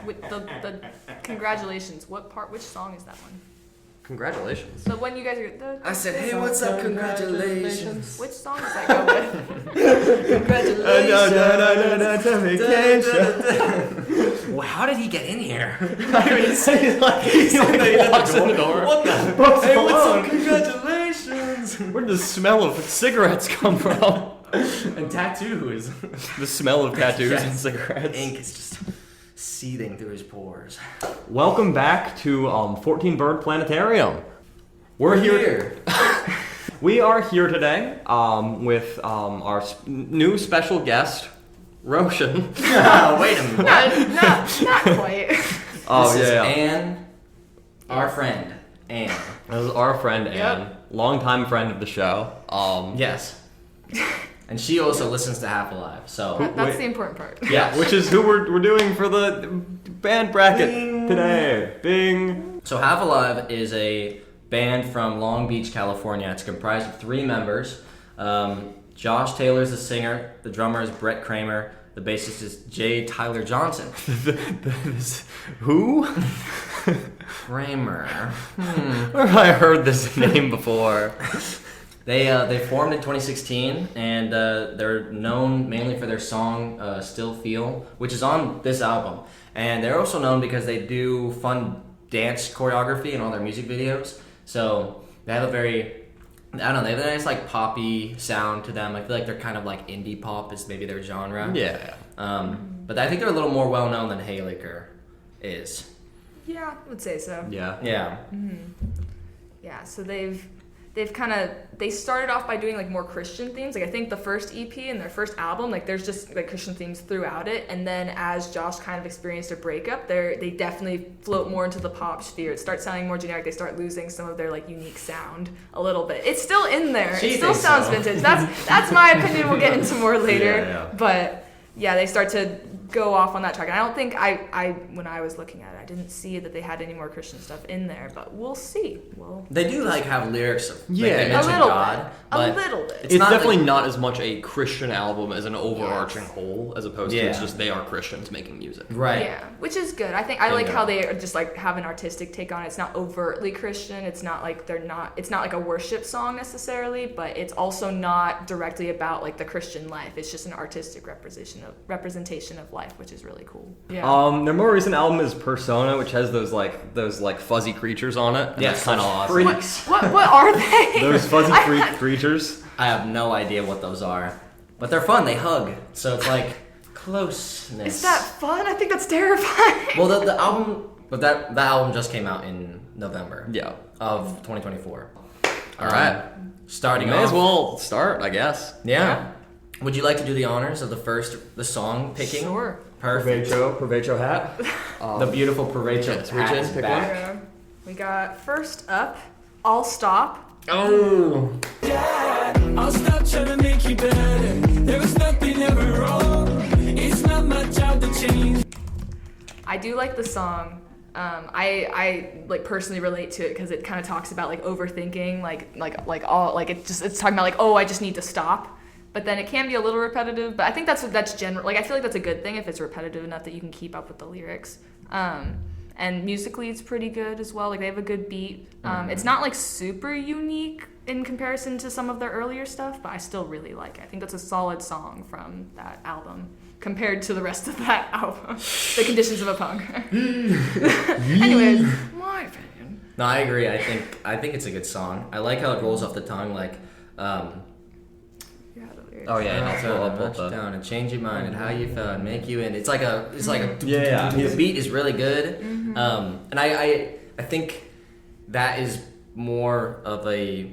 with the congratulations. Which song is that one? Congratulations. So when you guys are... I said, hey, what's up, congratulations. Which song does that go with? Congratulations. Well, how did he get in here? He's like walks in the door. What the? Hey, what's up, congratulations. Where did the smell of cigarettes come from? And tattoos. The smell of tattoos and cigarettes. Ink is just seething through his pores. Welcome back to 14 Bird Planetarium. We're here. We are here today with our new special guest, Roshan. Wait a minute. Not quite. This is Anne, our friend, Anne. This is our friend Anne, longtime friend of the show. Yes. And she also listens to Half Alive, so... That's the important part. Yeah, which is who we're doing for the band bracket today. Bing! So Half Alive is a band from Long Beach, California. It's comprised of 3 members. Josh Taylor's the singer, the drummer is Brett Kramer, the bassist is J. Tyler Johnson. Who? Kramer. Where have I heard this name before? They formed in 2016, and they're known mainly for their song Still Feel, which is on this album. And they're also known because they do fun dance choreography in all their music videos. So they have they have a nice like poppy sound to them. I feel like they're kind of like indie pop is maybe their genre. Yeah. But I think they're a little more well known than Haylicker is. Yeah, I would say so. Yeah. Yeah. Mm-hmm. Yeah, so they started off by doing like more Christian themes. Like I think the first EP and their first album, like there's just like Christian themes throughout it. And then as Josh kind of experienced a breakup, they definitely float more into the pop sphere. It starts sounding more generic. They start losing some of their like unique sound a little bit. It's still in there. It still sounds vintage. That's my opinion. We'll get into more later. Yeah. But yeah, they start to go off on that track. And I don't think I when I was looking at it, I didn't see that they had any more Christian stuff in there, but we'll see. They do like have lyrics of Yeah, they mention a little God, bit. but A little bit. It's definitely not as much a Christian album as an overarching whole, as opposed to it's Yeah. just they are Christians making music. right. Yeah, which is good. I think I like how they are just like have an artistic take on it. It's not overtly Christian. It's not like it's not like a worship song necessarily, but it's also not directly about like the Christian life. It's just an artistic representation of life, which is really cool. Yeah. Their more recent album is Persona, which has those fuzzy creatures on it. And that's kind of awesome. What are they? Those fuzzy creatures. I have no idea what those are, but they're fun. They hug, so it's like closeness. Is that fun? I think that's terrifying. Well, the album, but that album just came out in November. Yeah. Of 2024. All right. Starting May off. as well start, I guess. Yeah. Would you like to do the honors of the song picking? Sure. Perfect. Provecho hat. The beautiful Provecho hat is back. Yeah. We got first up, I'll Stop. Oh. I'll stop trying to make you better. There was nothing ever wrong. It's not my job to change. I do like the song. I like personally relate to it because it kind of talks about like overthinking, it's talking about like, oh, I just need to stop. But then it can be a little repetitive. But I think that's general. Like I feel like that's a good thing if it's repetitive enough that you can keep up with the lyrics. And musically, it's pretty good as well. Like they have a good beat. It's not like super unique in comparison to some of their earlier stuff, but I still really like it. I think that's a solid song from that album compared to the rest of that album, The Conditions of a Punk. Anyways, my opinion. No, I agree. I think it's a good song. I like how it rolls off the tongue, like. Oh yeah, Down and change your mind and how you felt and make you in. It's like a Yeah. The beat is really good, Mm-hmm. and I think that is more of a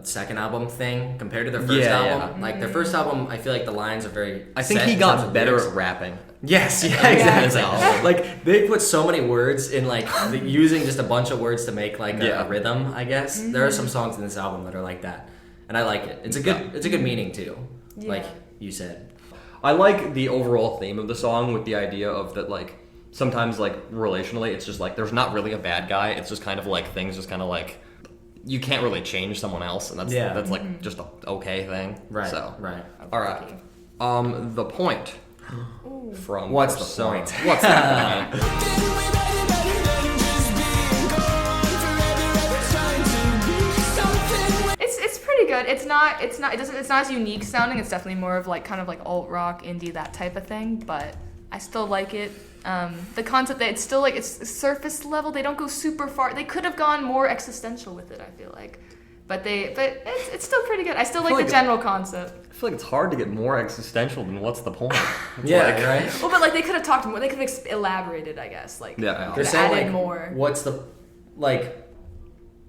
second album thing compared to their first album. Yeah. Like their first album, I feel like the lines are very. I think set he in terms got of better lyrics. at rapping. Yes, yeah, exactly. Like they put so many words in, like using just a bunch of words to make like a rhythm. I guess there are some songs in this album that are like that. And I like it. It's a good meaning too, like you said. I like the overall theme of the song with the idea of that, like, sometimes, like, relationally, it's just, like, there's not really a bad guy. It's just kind of, like, things just kind of, like, you can't really change someone else, and that's like, just a okay thing. Right, So, right. All right. The point. from What's our the song. point? What's the point? Then we better than just being gone forever, trying to be something. It's pretty good. It's not as unique sounding. It's definitely more of like kind of like alt rock, indie, that type of thing. But I still like it. The concept that it's still like it's surface level. They don't go super far. They could have gone more existential with it, I feel like. But it's still pretty good. I still like the general concept. I feel like it's hard to get more existential than what's the point. It's Yeah, like- right. Well, but like they could have talked more. They could have elaborated, I guess. Like Yeah. They're added saying like, more. what's the like?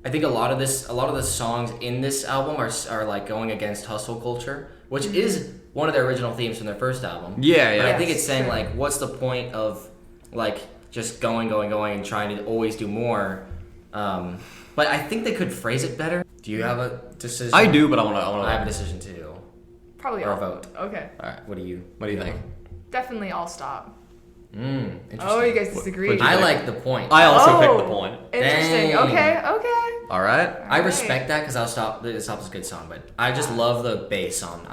I think a lot of the songs in this album are like going against hustle culture, which is one of their original themes from their first album. Yeah, But yeah. I think it's saying Sure. like, what's the point of like just going and trying to always do more? But I think they could phrase it better. Do you have a decision? I do, but I want I have a to. decision too. Probably Or a all. vote. Okay. All right. What do you? What do you think? Definitely I'll stop. Interesting. Oh, you guys disagree. what'd you I think? like the point. I also Oh. picked the point. Interesting. Dang. Okay. All right. I Alright. respect that because I'll stop. It's a good song, but I just love the bass on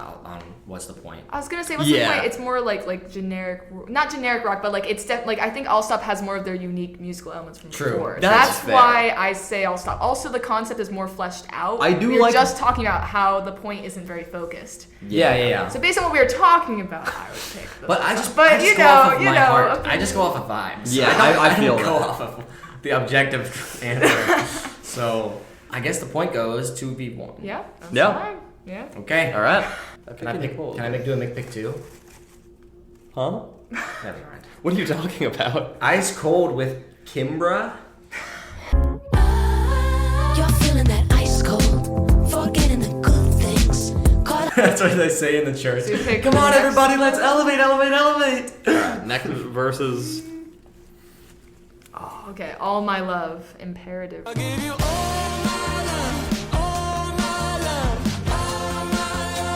What's the Point. I was gonna say, what's Yeah. the point? It's more like generic, not generic rock, but like it's like I think I'll Stop has more of their unique musical elements from True. before. That's fair. why I say I'll Stop. Also, the concept is more fleshed out. I do we were like- just talking about how the point isn't very focused. Yeah. So based on what we were talking about, I would pick. But I just, But I just you go know, off of you my know, heart. okay. I just go off of vibes. Yeah, don't- I feel don't go that. off of the objective answer. So I guess the point goes 2v1. Yeah. That's Yeah. fine. Yeah. Okay. All right. Can I do a pick two? Huh? Never mind. What are you talking about? Ice Cold with Kimbra. You're feeling that ice cold, forgetting the good things. Caught That's what they say in the church. So you pick Come the on, next everybody, one? let's elevate. All right. Next versus. Oh, okay. All My Love, Imperative. I give you all my love, all my love, all my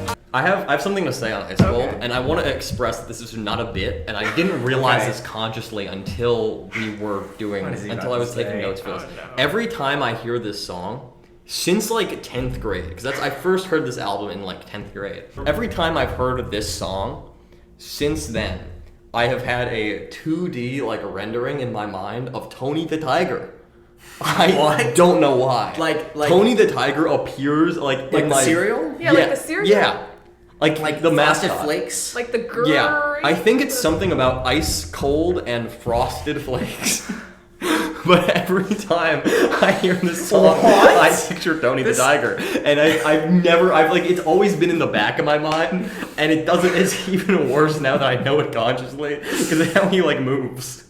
love. I have something to say on Ice Cold, Okay. and I want to express that this is not a bit, and I didn't realize Okay. this consciously until we were doing, What is he until about I was to taking say? notes for this. Oh, no. Every time I hear this song, since like 10th grade, because I first heard this album in like 10th grade. Every time I've heard this song, since then, I have had a 2D like rendering in my mind of Tony the Tiger. I don't know why. Like- Tony the Tiger appears like Like in the my cereal? Yeah, like the cereal? Yeah, like the Frosted mascot. Flakes. Like the girl. Yeah, I think it's something about ice cold and frosted flakes. But every time I hear this song, What? I picture Tony the Tiger, and I've like it's always been in the back of my mind, and it doesn't. It's even worse now that I know it consciously because of how he like moves.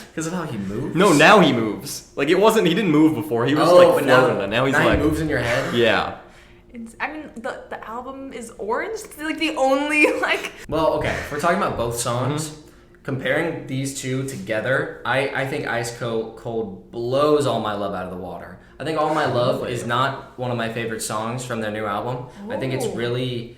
Because of how he moves? No, now he moves. Like it wasn't. He didn't move before. He was Oh, like but floating, and now he's like he moves in your head? yeah. I mean, the album is orange. It's like the only like. Well, okay. If we're talking about both songs, comparing these two together, I think Ice Cold blows All My Love out of the water. I think All My Love is not one of my favorite songs from their new album. I think it's Oh. really,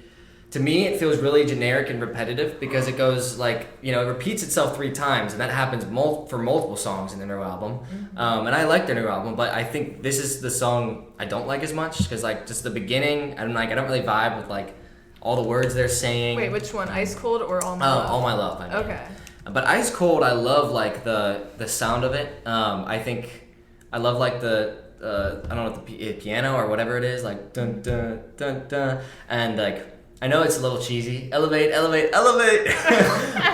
to me, it feels really generic and repetitive because it goes like, it repeats itself 3 times, and that happens for multiple songs in their new album. And I like their new album, but I think this is the song I don't like as much because like just the beginning, I don't really vibe with like all the words they're saying. Wait, which one? Ice Cold or All My Oh, Love? All My Love. I mean. Okay. But Ice Cold, I love like the sound of it. I think I love like the I don't know the piano or whatever it is, like dun dun dun dun, and like I know it's a little cheesy, elevate, elevate, elevate,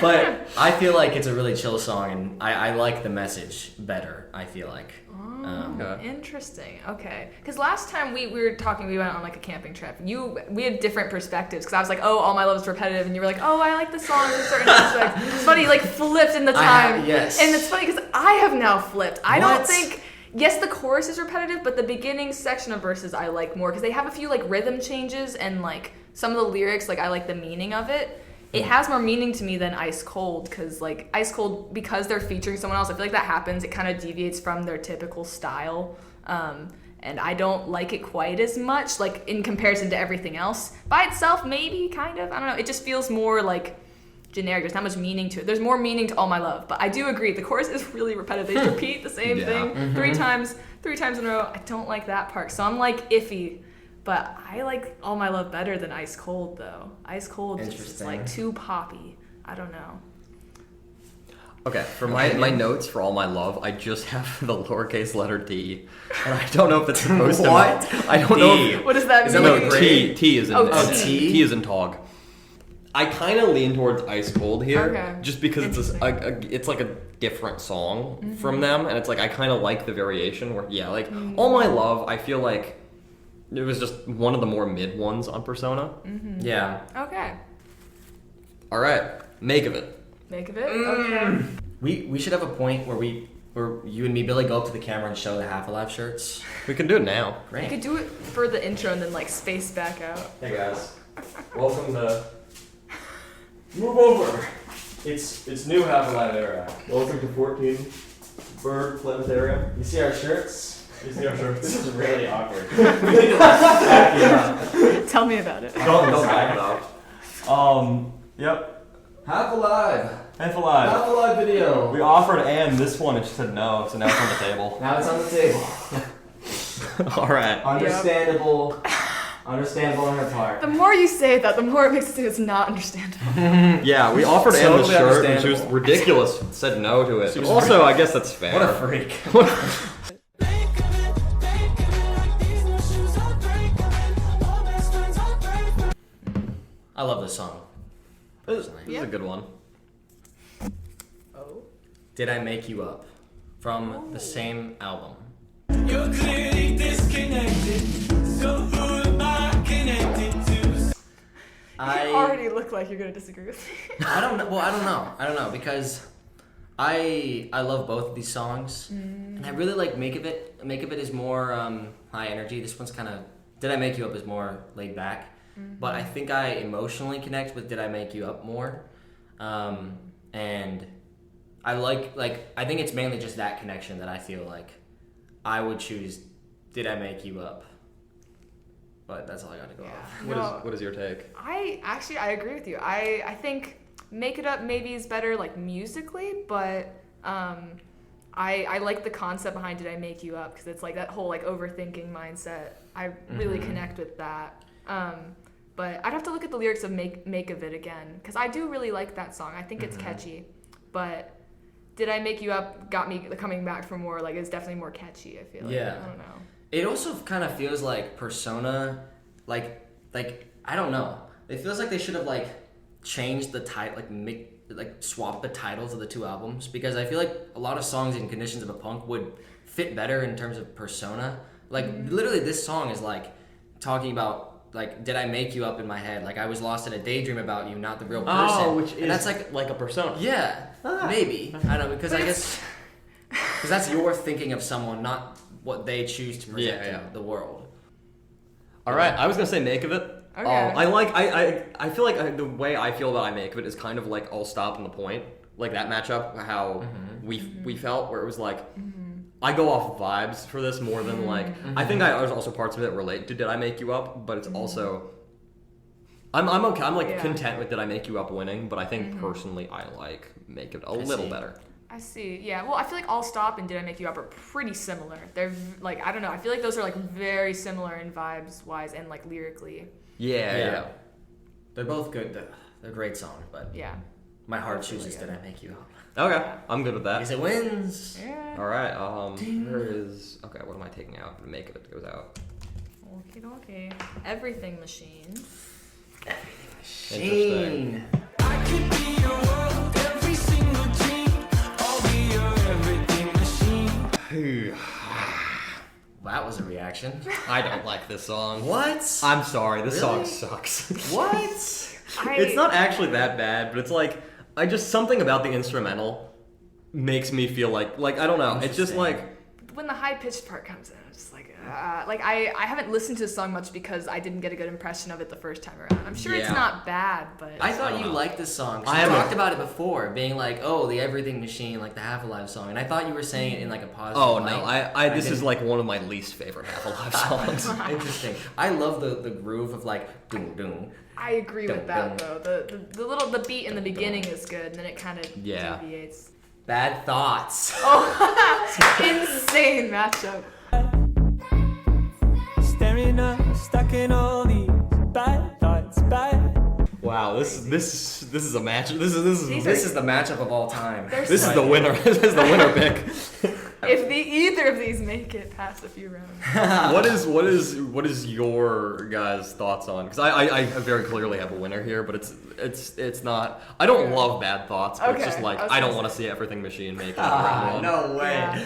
but I feel like it's a really chill song, and I like the message better. I feel like. Okay. Interesting. Okay. Because last time we were talking, we went on like a camping trip. We had different perspectives. Because I was like, oh, All My Love is repetitive, and you were like, oh, I like the song in certain aspects. It's funny, you like flipped in the time. Yes. And it's funny because I have now flipped. I don't What? think. Yes, the chorus is repetitive, but the beginning section of verses I like more because they have a few like rhythm changes and like some of the lyrics. Like I like the meaning of it. It has more meaning to me than Ice Cold because like Ice Cold, because they're featuring someone else, I feel like that happens. It kind of deviates from their typical style. And I don't like it quite as much, like in comparison to everything else. By itself, maybe, kind of. I don't know. It just feels more like generic. There's not much meaning to it. There's more meaning to All My Love. But I do agree, the chorus is really repetitive. They repeat the same Yeah. thing 3 times in a row. I don't like that part. So I'm like iffy But I like All My Love better than Ice Cold though. Ice Cold just is Interesting. like too poppy. I don't know. Okay, for my notes for All My Love, I just have the lowercase letter D, and I don't know if it's supposed to. What? I don't know. If, What does that Is mean? that like no, grade? T is in T. T is in Tog. I kind of lean towards Ice Cold here, Okay. just because it's like a different song from them, and it's like I kind of like the variation. Where All My Love, I feel like it was just one of the more mid ones on Persona. Yeah. Okay. All right, make of it. Make of it? Okay. We should have a point where you and me, Billy, go up to the camera and show the Half Alive shirts. We can do it now. You Great. could do it for the intro and then like space back out. Hey guys, welcome to. Move over. It's new Half Alive era. Welcome to 14 Bird Planetarium. You see our shirts? You see our shirts? This is really awkward. Tell me about it. Don't back it up. Yep. Half Alive. Half Alive. Half Alive video. We offered and this one, it just said no, so now it's on the table. Now it's on the table. All right. Understandable. Understandable on her part. The more you say that, the more it makes it seem it's not understandable. Yeah, we offered Anne the Totally shirt, and she was understandable. ridiculous. Said no to it. She was Also, I guess that's fair. What a freak. I love this song. This Yeah. is a good one. Oh. Did I Make You Up? From the same album. You're clearly disconnected. So who am I connected to? You already look like you're gonna disagree with me. I don't know. Well, I don't know because I love both of these songs, and I really like Make of It. Make of It is more high energy. This one's kind of Did I Make You Up is more laid back, but I think I emotionally connect with Did I Make You Up more, and I like I think it's mainly just that connection that I feel like I would choose Did I Make You Up. But that's all I got to go off. What is your take? I agree with you. I think Make It Up maybe is better like musically, but I like the concept behind Did I Make You Up because it's like that whole like overthinking mindset. I really connect with that. But I'd have to look at the lyrics of Make of It again because I do really like that song. I think it's catchy, but Did I Make You Up got me coming back for more. Like it's definitely more catchy. I feel like. Yeah. I don't know. It also kind of feels like Persona, like I don't know. It feels like they should have like changed the title, like swap the titles of the two albums because I feel like a lot of songs in Conditions of a Punk would fit better in terms of Persona. Like literally, this song is like talking about like Did I Make You Up in my head? Like I was lost in a daydream about you, not the real person. Oh, which and is that's like a Persona. yeah, maybe I don't know because I guess because that's your thinking of someone, not what they choose to present Yeah. to the world. All right, I was gonna say Make of It. Okay. I feel like the way I feel about I Make of It is kind of like I'll Stop on the Point, like that matchup. How we felt where it was like I go off vibes for this more than like I think there's also parts of it that relate to Did I Make You Up, but it's also I'm okay. I'm like content with Did I Make You Up winning, but I think personally I like Make It a little better. I see. Yeah. Well, I feel like All Stop and Did I Make You Up are pretty similar. They're like I don't know. I feel like those are like very similar in vibes wise and like lyrically. Yeah. They're both good. They're great songs, but Yeah. my heart chooses Did I Make You Up? Okay, I'm good with that. Because it wins. Yeah. All right. Where is what am I taking out? The Make of It goes out. Okay. Everything Machine. Shane. I could be your world, every single dream. I'll be your everything machine. That was a reaction. I don't like this song. What? I'm sorry. This song Really? sucks. What? It's not actually that bad, but it's like something about the instrumental makes me feel like I don't know. It's just like When the high pitched part comes in, I'm just like I haven't listened to the song much because I didn't get a good impression of it the first time around. I'm sure it's Yeah. not bad, but I thought don't you know. liked this song. I I haven't- talked about it before, being like, "Oh, the Everything Machine," like the Half Alive song, and I thought you were saying it in like a positive oh light. no, I this is didn't- like one of my least favorite Half Alive songs. Interesting. I love the groove of like doom doom. I agree with that Dun, though. The beat in the beginning is good, and then it kind of Yeah. deviates. Bad thoughts. Oh, insane matchup. Staring staring up, stuck in all these bad thoughts, bad. Wow, this is a match. This This is the matchup of all time. They're this so is the winner. This is the winner pick. If either of these make it past a few rounds. What is your guys' thoughts on? Because I very clearly have a winner here, but it's not. I don't love Bad Thoughts, but it's just Okay, like I was I don't gonna want to say. see Everything Machine make it. round one. No way. Yeah.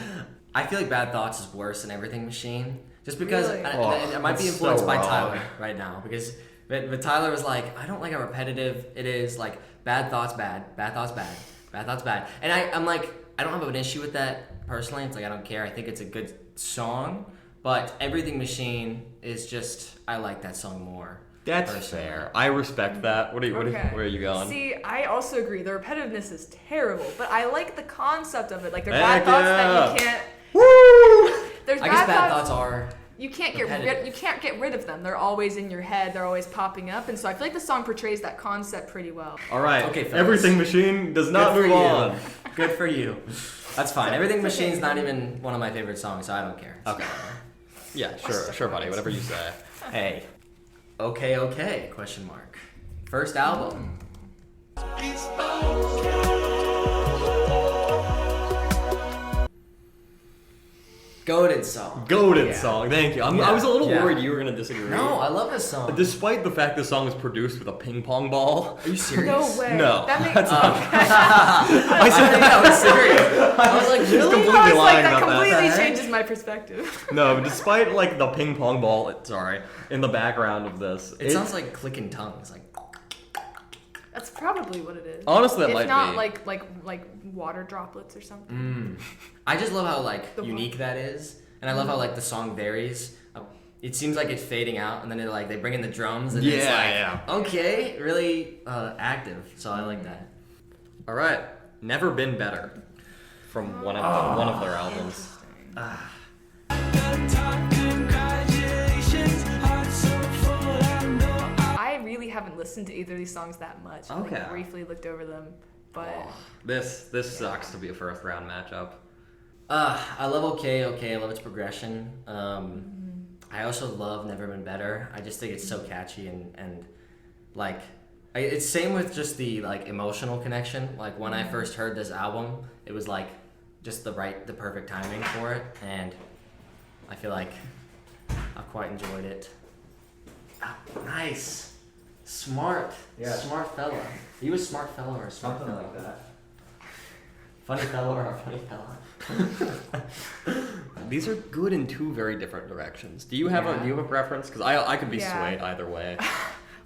I feel like Bad Thoughts is worse than Everything Machine, just because Really? and it might be that's influenced so by wrong. Tyler right now, because but Tyler was like, I don't like how repetitive it is. Like Bad Thoughts bad, Bad Thoughts bad, Bad Thoughts bad, and I'm like, I don't have an issue with that personally. It's like I don't care. I think it's a good song, but Everything Machine is just, I like that song more. That's personally. fair. I respect that. Where are you going? See, I also agree. The repetitiveness is terrible, but I like the concept of it. Like, they're Heck bad thoughts yeah. that you can't. Woo! There's I guess Bad Thoughts are. You can't repetitive. get rid of them. They're always in your head. They're always popping up, and so I feel like the song portrays that concept pretty well. All right. Okay, fellas. Everything Machine does not Good for move you. on. Good for you. That's fine. Everything It's okay. Machine's not even one of my favorite songs, so I don't care. Okay. Yeah, sure, buddy. Whatever you say. Hey. Okay, question mark. First album. Goated song. Goated Yeah. song. Thank you. I Yeah, was a little yeah. worried you were gonna disagree. No, I love this song. Despite the fact the song was produced with a ping pong ball. Are you serious? No way. No, That makes that's I said that was serious. I was like, He's really? completely I was lying like, that about that. completely What the heck? changes my perspective. No, but despite like the ping pong ball, in the background of this, It sounds like clicking tongues. Like, That's probably what it is. Honestly, that it's might not be. like water droplets or something. I just love how like The unique that is, and I love how like the song varies. It seems like it's fading out, and then they bring in the drums, and it's like, Yeah. okay, really active. So I like that. All right, Never Been Better, from one of their albums. I really haven't listened to either of these songs that much. I Okay. briefly looked over them, but This sucks to be a first round matchup. I love Okay. I love its progression. I also love Never Been Better. I just think it's so catchy and like it's same with just the like emotional connection. Like when I first heard this album, it was like just the perfect timing for it, and I feel like I've quite enjoyed it. Ah, nice, smart, smart fella. Are you a smart fella or a smart fella? like that. Funny fella or a funny fella? These are good in two very different directions. Do you have a preference? Because I could be Yeah. swayed either way.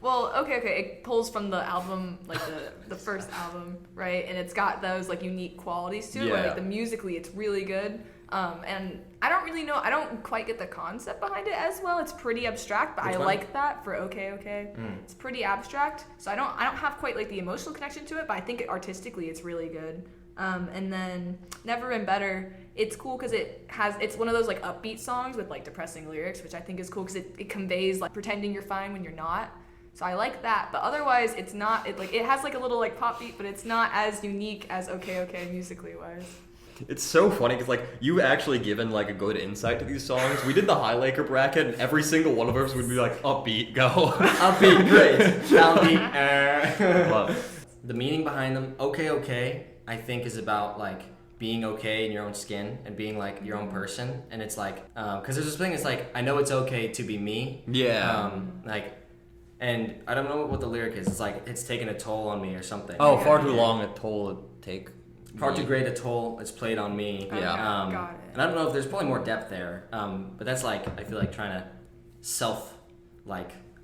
well, okay. It pulls from the album, like the first album, right? And it's got those like unique qualities to it. Where, Yeah. like musically, it's really good. And I don't really know. I don't quite get the concept behind it as well. It's pretty abstract, but Which I one? like that for Okay. It's pretty abstract, so I don't have quite like the emotional connection to it, but I think artistically it's really good. And then Never Been Better, it's cool because it's one of those like upbeat songs with like depressing lyrics, which I think is cool because it conveys like pretending you're fine when you're not. So I like that, but otherwise it's not. It has like a little like pop beat, but it's not as unique as Okay musically wise. It's so funny because like you've actually given like a good insight to these songs. We did the High Laker bracket, and every single one of us would be like upbeat, go. Upbeat, great. Downbeat. But The meaning behind them, okay, I think is about like being okay in your own skin and being like your own person. And it's like, because there's this thing, it's like, I know it's okay to be me. Yeah. And I don't know what the lyric is. It's like, it's taken a toll on me or something. oh, far too long a toll to take. Far too great a toll it's played on me. Okay, got it. And I don't know if there's probably more depth there. But that's like, I feel like trying to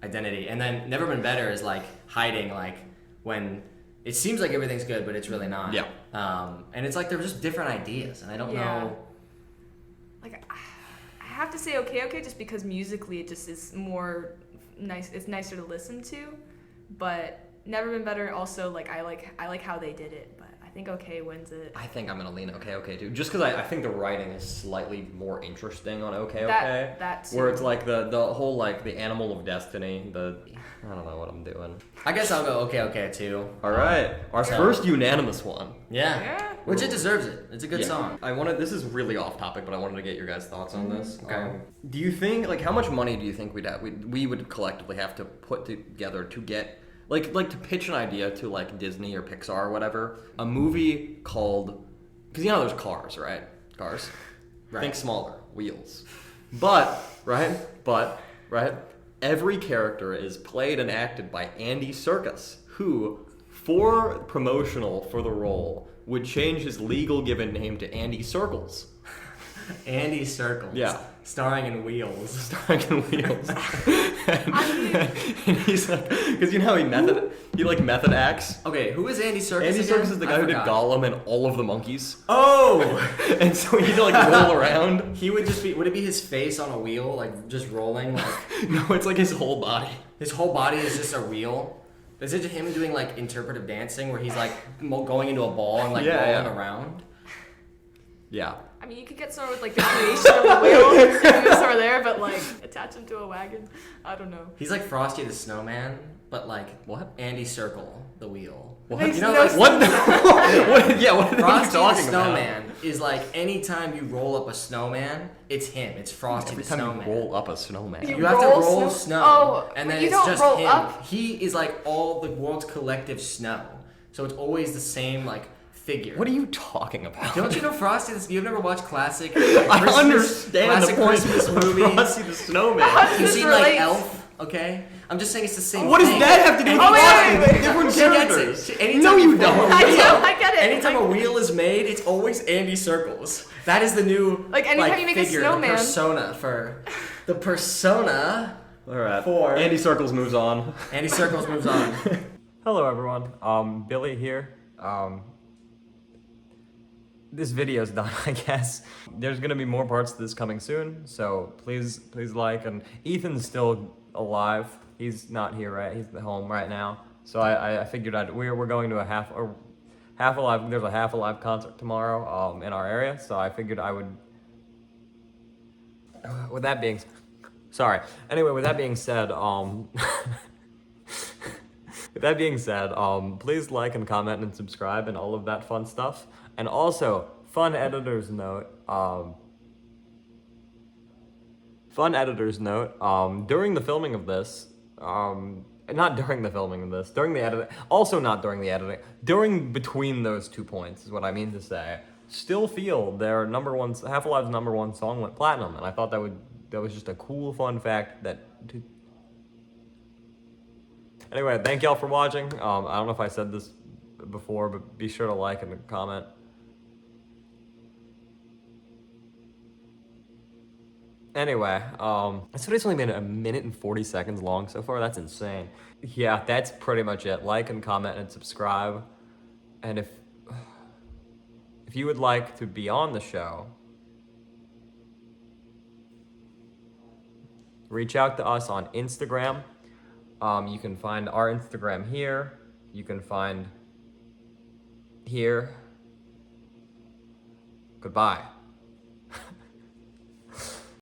identity. And then Never Been Better is like hiding like when it seems like everything's good, but it's really not. Yeah. And it's like they're just different ideas, and I don't know. Like I have to say okay just because musically it just is more nice. It's nicer to listen to, but Never Been Better also like I like how they did it, but I think okay wins it. I think I'm gonna lean okay too, just because I think the writing is slightly more interesting on okay. That too. Where it's like the whole like the animal of destiny. I don't know what I'm doing. I guess I'll go okay too. All right, our So- first unanimous one. Yeah. Yeah. Which it deserves it. It's a good song. This is really off topic, but I wanted to get your guys' thoughts on this. Okay. Do you think, like, how much money do you think we would collectively have to put together to get, like to pitch an idea to, like, Disney or Pixar or whatever, a movie called, because you know there's Cars, right? Cars. Right. Think smaller, wheels. But every character is played and acted by Andy Serkis, who, for promotional for the role, would change his legal given name to Andy Circles. Andy Circles. Yeah. Starring in Wheels. Starring in Wheels. and he's like, because you know how he method acts. Okay, who is Andy Serkis Andy again? Serkis is the guy who did Gollum and all of the monkeys. Oh! And so he'd like roll around. He would just be, would it be his face on a wheel, like just rolling? Like No, it's like his whole body. his whole body is just a wheel? Is it him doing like interpretive dancing where he's like going into a ball and like rolling around? Yeah. I mean, you could get somewhere with like the creation of the wheel, and go somewhere there, but like attach him to a wagon. I don't know. He's like Frosty the Snowman, but like What? Andy Circle the wheel. What? Makes You know, no like, What? What? Yeah, what are you Frosty the talking about? Snowman is like anytime you roll up a snowman, it's him. It's Frosty Every the time Snowman. you roll up a snowman. You have to roll roll snow? snow, Oh, and but then you it's don't just roll him. up. He is like all the world's collective snow, so it's always the same like figure. What are you talking about? Don't you know Frosty? You've never watched classic? I understand classic the point Christmas of movies. Frosty the Snowman. You've This seen like relates. Elf, okay? I'm just saying it's the same. What does thing. that have to do with Oh, wait, Frosty? wait, wait. Different She gets characters. it. Anytime No, you you form a don't. I wheel- know, I get it. Anytime a wheel is made, it's always Andy Circles. That is the new Like, anytime you make a figure, snowman. the persona for the persona. All right. Four. Andy Circles moves on. Andy Circles moves on. Hello, everyone. Billy here. This video's done, I guess. There's gonna be more parts of this coming soon, so please like. And Ethan's still alive. He's not here, right? He's at home right now. So I figured we're going to a half alive. There's a half alive concert tomorrow in our area, so I figured I would. With that being, sorry. Anyway, with that being said, with that being said, please like and comment and subscribe and all of that fun stuff. And also, fun editor's note, during the filming of this, not during the filming of this, during the editing, also not during the editing, during between those 2 points is what I mean to say. Still Feel, their Half Alive's #1 song went platinum, and I thought that was just a cool fun fact Anyway, thank y'all for watching. I don't know if I said this before, but be sure to like and comment. Anyway, this video's only been 1 minute and 40 seconds long so far. That's insane. Yeah, that's pretty much it. Like and comment and subscribe. And if you would like to be on the show, reach out to us on Instagram. You can find our Instagram here. You can find here. Goodbye.